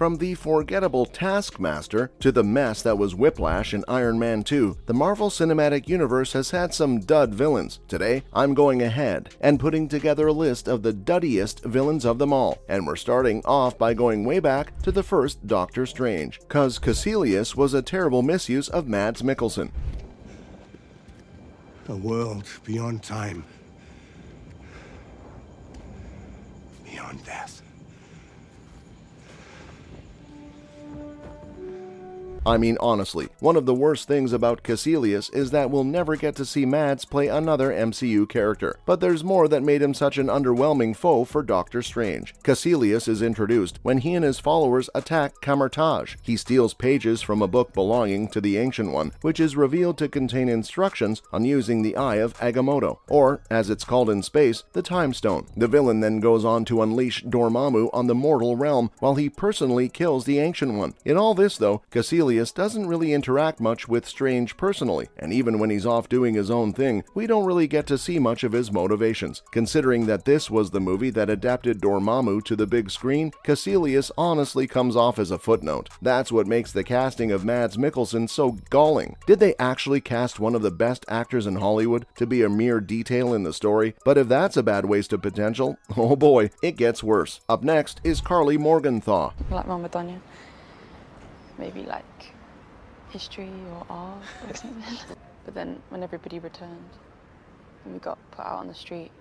From the forgettable Taskmaster to the mess that was Whiplash in Iron Man 2, the Marvel Cinematic Universe has had some dud villains. Today, I'm going ahead and putting together a list of the duddiest villains of them all, and we're starting off by going way back to the first Doctor Strange, cause Caecilius was a terrible misuse of Mads Mikkelsen. A world beyond time. Beyond death. I mean, honestly, one of the worst things about Caecilius is that we'll never get to see Mads play another MCU character. But there's more that made him such an underwhelming foe for Doctor Strange. Caecilius is introduced when he and his followers attack Kamar-Taj. He steals pages from a book belonging to the Ancient One, which is revealed to contain instructions on using the Eye of Agamotto, or, as it's called in space, the Time Stone. The villain then goes on to unleash Dormammu on the mortal realm while he personally kills the Ancient One. In all this, though, Caecilius doesn't really interact much with Strange personally, and even when he's off doing his own thing, we don't really get to see much of his motivations. Considering that this was the movie that adapted Dormammu to the big screen, Caecilius honestly comes off as a footnote. That's what makes the casting of Mads Mikkelsen so galling. Did they actually cast one of the best actors in Hollywood to be a mere detail in the story? But if that's a bad waste of potential, oh boy, it gets worse. Up next is Carly Morgenthau. Like Mama Donya. Maybe like history or art or something. But then when everybody returned and we got put out on the street,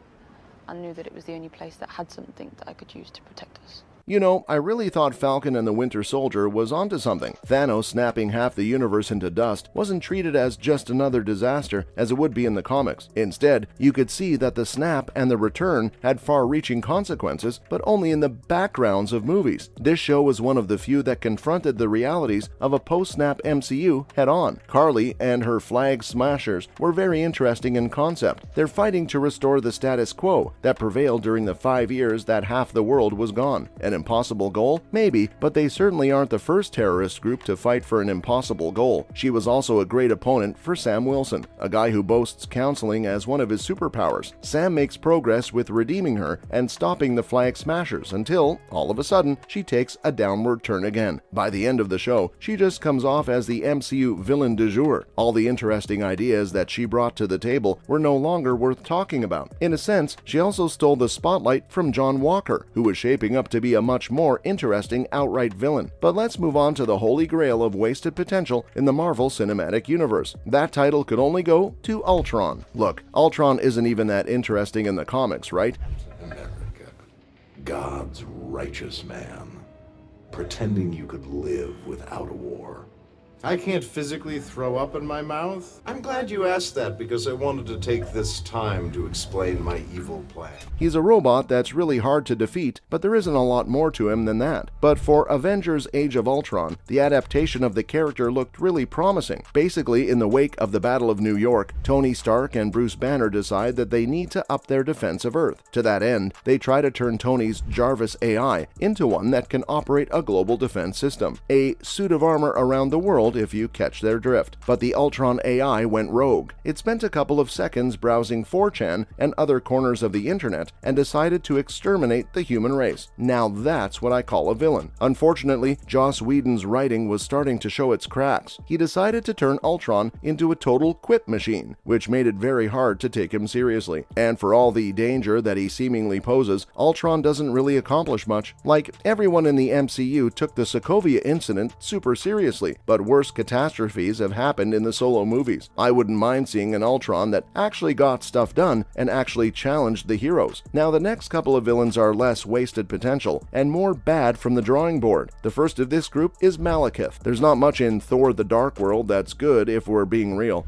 I knew that it was the only place that had something that I could use to protect us. You know, I really thought Falcon and the Winter Soldier was onto something. Thanos snapping half the universe into dust wasn't treated as just another disaster as it would be in the comics. Instead, you could see that the snap and the return had far-reaching consequences, but only in the backgrounds of movies. This show was one of the few that confronted the realities of a post-snap MCU head-on. Carly and her Flag Smashers were very interesting in concept. They're fighting to restore the status quo that prevailed during the 5 years that half the world was gone. An impossible goal? Maybe, but they certainly aren't the first terrorist group to fight for an impossible goal. She was also a great opponent for Sam Wilson, a guy who boasts counseling as one of his superpowers. Sam makes progress with redeeming her and stopping the Flag Smashers until, all of a sudden, she takes a downward turn again. By the end of the show, she just comes off as the MCU villain du jour. All the interesting ideas that she brought to the table were no longer worth talking about. In a sense, she also stole the spotlight from John Walker, who was shaping up to be a much more interesting outright villain. But let's move on to the holy grail of wasted potential in the Marvel Cinematic Universe. That title could only go to Ultron. Look, Ultron isn't even that interesting in the comics, right? America, God's righteous man, pretending you could live without a war. I can't physically throw up in my mouth? I'm glad you asked that because I wanted to take this time to explain my evil plan. He's a robot that's really hard to defeat, but there isn't a lot more to him than that. But for Avengers Age of Ultron, the adaptation of the character looked really promising. Basically, in the wake of the Battle of New York, Tony Stark and Bruce Banner decide that they need to up their defense of Earth. To that end, they try to turn Tony's Jarvis AI into one that can operate a global defense system, a suit of armor around the world if you catch their drift. But the Ultron AI went rogue. It spent a couple of seconds browsing 4chan and other corners of the internet and decided to exterminate the human race. Now that's what I call a villain. Unfortunately, Joss Whedon's writing was starting to show its cracks. He decided to turn Ultron into a total quip machine, which made it very hard to take him seriously. And for all the danger that he seemingly poses, Ultron doesn't really accomplish much. Like, everyone in the MCU took the Sokovia incident super seriously, but worse catastrophes have happened in the solo movies. I wouldn't mind seeing an Ultron that actually got stuff done and actually challenged the heroes. Now, the next couple of villains are less wasted potential and more bad from the drawing board. The first of this group is Malekith. There's not much in Thor: The Dark World that's good if we're being real.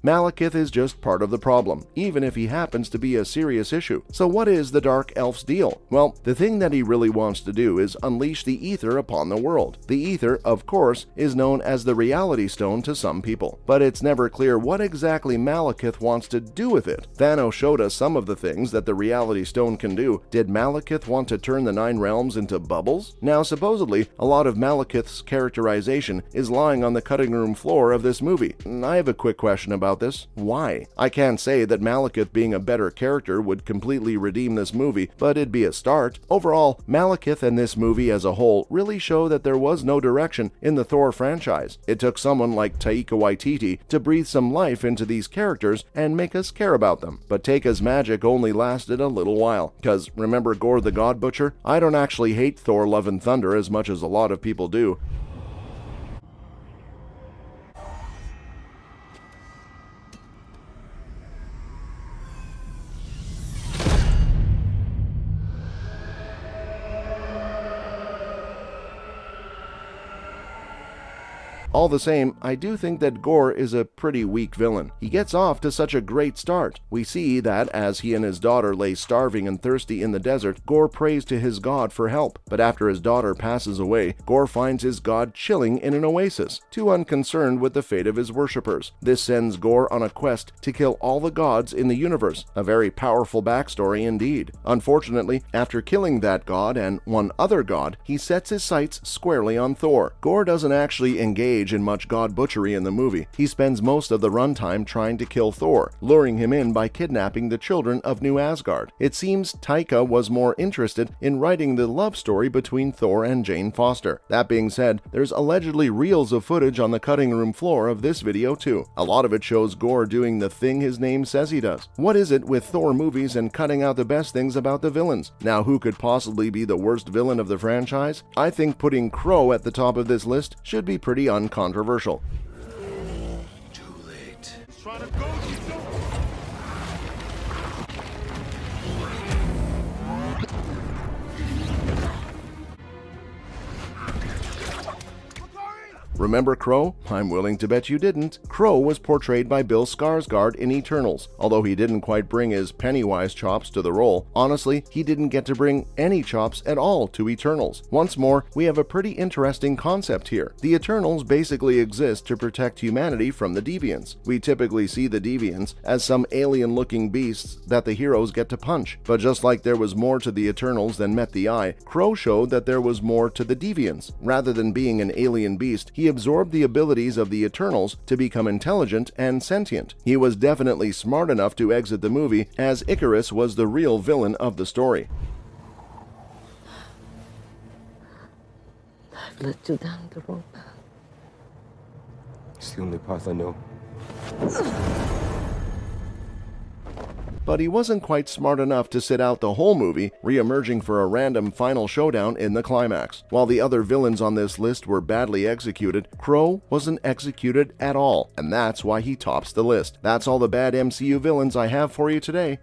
Malekith is just part of the problem, even if he happens to be a serious issue. So what is the Dark Elf's deal? Well, the thing that he really wants to do is unleash the ether upon the world. The ether, of course, is known as the Reality Stone to some people, but it's never clear what exactly Malekith wants to do with it. Thanos showed us some of the things that the Reality Stone can do. Did Malekith want to turn the 9 realms into bubbles? Now, supposedly, a lot of Malekith's characterization is lying on the cutting room floor of this movie. I have a quick question about this. Why? I can't say that Malekith being a better character would completely redeem this movie, but it'd be a start. Overall, Malekith and this movie as a whole really show that there was no direction in the Thor franchise. It took someone like Taika Waititi to breathe some life into these characters and make us care about them. But Taika's magic only lasted a little while, because remember Gorr the God Butcher? I don't actually hate Thor Love and Thunder as much as a lot of people do. All the same, I do think that Gorr is a pretty weak villain. He gets off to such a great start. We see that as he and his daughter lay starving and thirsty in the desert, Gorr prays to his god for help. But after his daughter passes away, Gorr finds his god chilling in an oasis, too unconcerned with the fate of his worshippers. This sends Gorr on a quest to kill all the gods in the universe. A very powerful backstory indeed. Unfortunately, after killing that god and one other god, he sets his sights squarely on Thor. Gorr doesn't actually engage in much god butchery in the movie. He spends most of the runtime trying to kill Thor, luring him in by kidnapping the children of New Asgard. It seems Taika was more interested in writing the love story between Thor and Jane Foster. That being said, there's allegedly reels of footage on the cutting room floor of this video too. A lot of it shows Gorr doing the thing his name says he does. What is it with Thor movies and cutting out the best things about the villains? Now, who could possibly be the worst villain of the franchise? I think putting Crow at the top of this list should be pretty uncontroversial. Too late. Remember Crow? I'm willing to bet you didn't. Crow was portrayed by Bill Skarsgård in Eternals. Although he didn't quite bring his Pennywise chops to the role, honestly, he didn't get to bring any chops at all to Eternals. Once more, we have a pretty interesting concept here. The Eternals basically exist to protect humanity from the Deviants. We typically see the Deviants as some alien-looking beasts that the heroes get to punch. But just like there was more to the Eternals than met the eye, Crow showed that there was more to the Deviants. Rather than being an alien beast, he absorbed the abilities of the Eternals to become intelligent and sentient. He was definitely smart enough to exit the movie, as Icarus was the real villain of the story. I've led you down the wrong path. It's the only path I know. But he wasn't quite smart enough to sit out the whole movie, re-emerging for a random final showdown in the climax. While the other villains on this list were badly executed, Crow wasn't executed at all, and that's why he tops the list. That's all the bad MCU villains I have for you today.